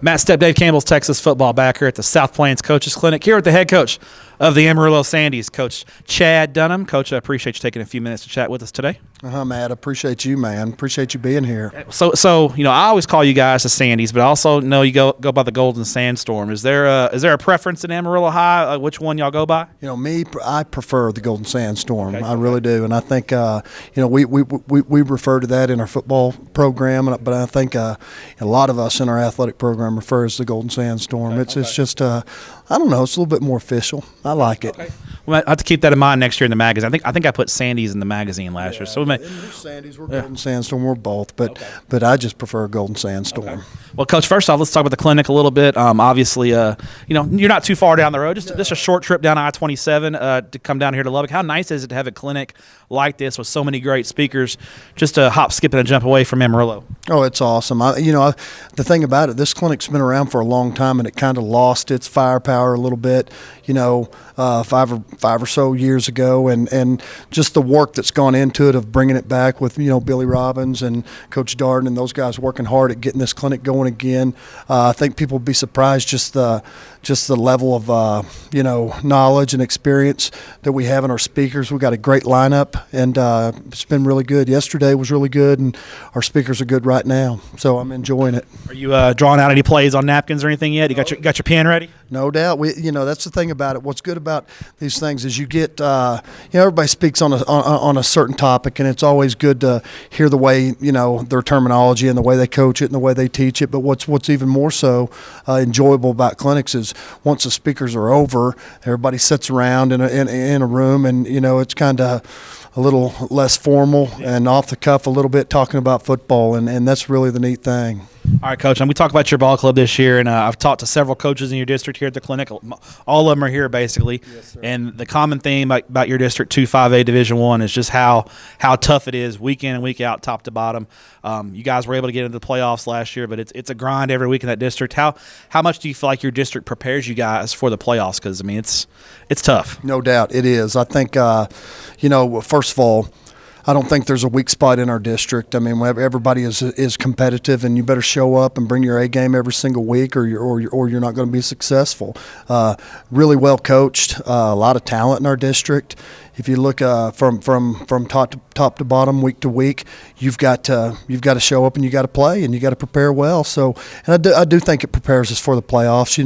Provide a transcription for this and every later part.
Matt Stepp, Dave Campbell's Texas football backer at the South Plains Coaches Clinic here with the head coach of the Amarillo Sandies, Coach Chad Dunnam. Coach, I appreciate you taking a few minutes to chat with us today. Matt, appreciate you, man. Appreciate you being here. So I always call you guys the Sandies, but I also know you go by the Golden Sandstorm. Is there a preference in Amarillo High? Which one y'all go by? I prefer the Golden Sandstorm. Okay. I really do, and I think we refer to that in our football program, but I think a lot of us in our athletic program refers to the Golden Sandstorm. Okay. It's just I don't know. It's a little bit more official. I like it. Okay. Well, I have to keep that in mind next year in the magazine. I think I put Sandies in the magazine last year. So we're Sandies, we're Golden Sandstorm, we're both, but I just prefer Golden Sandstorm. Okay. Well, Coach, first off, let's talk about the clinic a little bit. Obviously, you're not too far down the road. Just a short trip down I-27 to come down here to Lubbock. How nice is it to have a clinic like this with so many great speakers, just a hop, skip, and a jump away from Amarillo? Oh, it's awesome. The thing about it, this clinic's been around for a long time, and it kind of lost its firepower a little bit, 5 or so years ago, and just the work that's gone into it of bringing it back with, Billy Robbins and Coach Darden and those guys working hard at getting this clinic going again. I think people would be surprised just the level of, knowledge and experience that we have in our speakers. We've got a great lineup, and it's been really good. Yesterday was really good, and our speakers are good right now, so I'm enjoying it. Are you drawing out any plays on napkins or anything yet? You got your pen ready? No doubt. That's the thing about it. What's good about these things is you get, everybody speaks on a certain topic, and it's always good to hear the way, their terminology and the way they coach it and the way they teach it. But what's even more so enjoyable about clinics is once the speakers are over, everybody sits around in a room, and it's kind of a little less formal and off the cuff a little bit, talking about football, and that's really the neat thing. All right, Coach, and we talked about your ball club this year, and I've talked to several coaches in your district here at the clinic. All of them are here, basically. Yes, sir. And the common theme about your district 2-5A Division I is just how tough it is week in and week out, top to bottom. You guys were able to get into the playoffs last year, but it's a grind every week in that district. How much do you feel like your district prepares you guys for the playoffs? Because, it's tough. No doubt it is. I think, first of all, I don't think there's a weak spot in our district. Everybody is competitive, and you better show up and bring your A game every single week, or you're not going to be successful. Really well coached, a lot of talent in our district. If you look from top to bottom, week to week, you've got to show up and you got to play and you got to prepare well. So, and I do think it prepares us for the playoffs.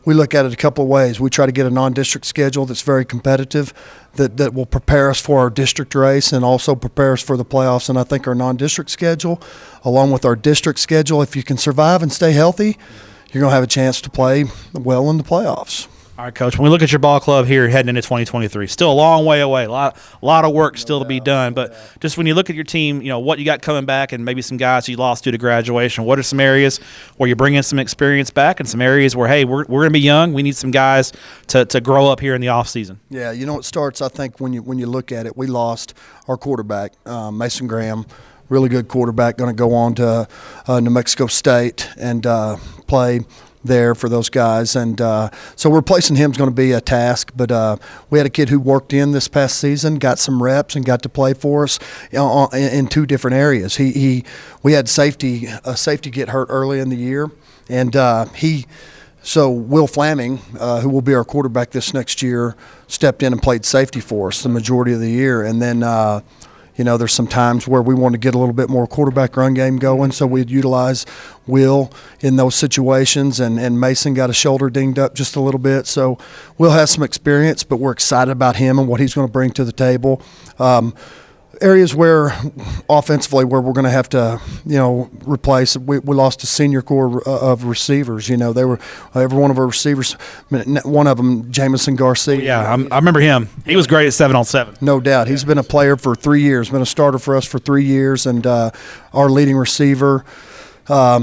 We look at it a couple of ways. We try to get a non-district schedule that's very competitive, that will prepare us for our district race and also prepare us for the playoffs. And I think our non-district schedule, along with our district schedule, if you can survive and stay healthy, you're going to have a chance to play well in the playoffs. All right, Coach, when we look at your ball club here heading into 2023, still a long way away, a lot of work still to be done. But just when you look at your team, what you got coming back and maybe some guys you lost due to graduation, what are some areas where you're bringing some experience back and some areas where, hey, we're going to be young, we need some guys to grow up here in the offseason? Yeah, it starts, I think, when you look at it. We lost our quarterback, Mason Graham, really good quarterback, going to go on to New Mexico State and play there for those guys, and so replacing him is going to be a task, but we had a kid who worked in this past season, got some reps and got to play for us in two different areas. We had a safety get hurt early in the year, and so Will Flaming, who will be our quarterback this next year, stepped in and played safety for us the majority of the year, and then there's some times where we want to get a little bit more quarterback run game going, so we'd utilize Will in those situations, and Mason got a shoulder dinged up just a little bit. So Will has some experience, but we're excited about him and what he's going to bring to the table. Areas where offensively where we're going to have to replace, we lost a senior core of receivers. They were every one of our receivers, one of them Jamison Garcia. Yeah, I remember him. He was great at 7-on-7. No doubt. He's been a player for 3 years, been a starter for us for 3 years, and our leading receiver.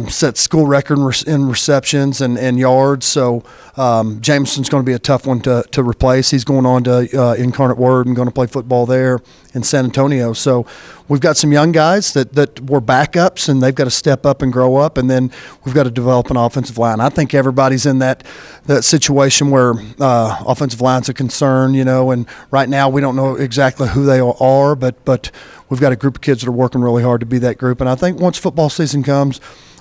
Set school record in receptions and yards. So Jameson's going to be a tough one to replace. He's going on to Incarnate Word and going to play football there in San Antonio. So we've got some young guys that were backups, and they've got to step up and grow up, and then we've got to develop an offensive line. I think everybody's in that situation where offensive line's a concern, and right now we don't know exactly who they are, but we've got a group of kids that are working really hard to be that group. And I think once football season comes,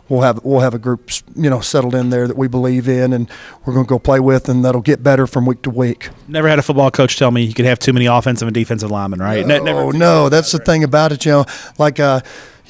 we'll have a group, settled in there that we believe in, and we're going to go play with, and that'll get better from week to week. Never had a football coach tell me you could have too many offensive and defensive linemen, right? No, that's the thing about it, like.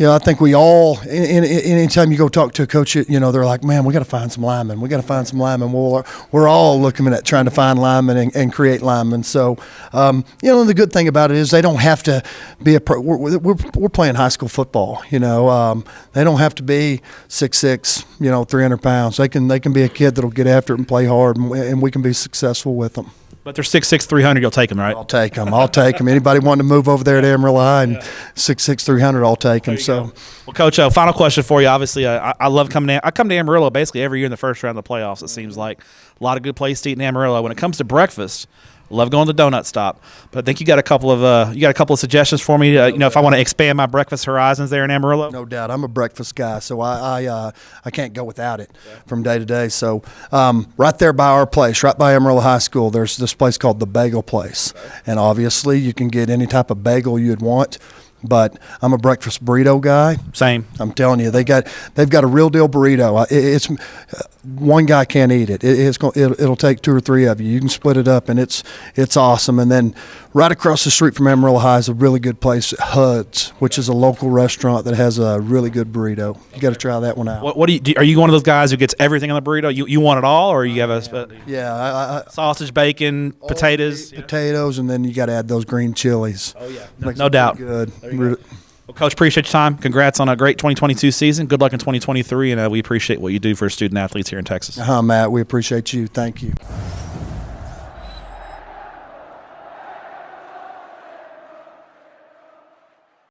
I think we all, anytime you go talk to a coach, they're like, man, we got to find some linemen. We got to find some linemen. Well, we're all looking at trying to find linemen and create linemen. So, the good thing about it is they don't have to be a pro. We're playing high school football. They don't have to be 6'6", 300 pounds. They can be a kid that'll get after it and play hard, and we can be successful with them. But they're 6'6", 300. You'll take them, right? I'll take them. Anybody wanting to move over there to Amarillo High and 6'6", 300, I'll take them. So, well, Coach, final question for you. Obviously, I love coming in. I come to Amarillo basically every year in the first round of the playoffs. It seems like a lot of good places to eat in Amarillo. When it comes to breakfast, love going to the donut stop. But I think you got a couple of suggestions for me. If I want to expand my breakfast horizons there in Amarillo. No doubt, I'm a breakfast guy, so I can't go without it from day to day. So right there by our place, right by Amarillo High School, there's this place called the Bagel Place, and obviously you can get any type of bagel you'd want. But I'm a breakfast burrito guy. Same. I'm telling you, they've got a real deal burrito. It's one guy can't eat it. It'll take two or three of you. You can split it up, and it's awesome. And then right across the street from Amarillo High is a really good place, Hud's, which is a local restaurant that has a really good burrito. You got to try that one out. What are you one of those guys who gets everything on the burrito? You want it all, or you have I sausage, bacon, potatoes, and then you got to add those green chilies. Oh yeah, no doubt. Good. Well, Coach, appreciate your time. Congrats on a great 2022 season. Good luck in 2023, and we appreciate what you do for student athletes here in Texas. Matt, we appreciate you. Thank you.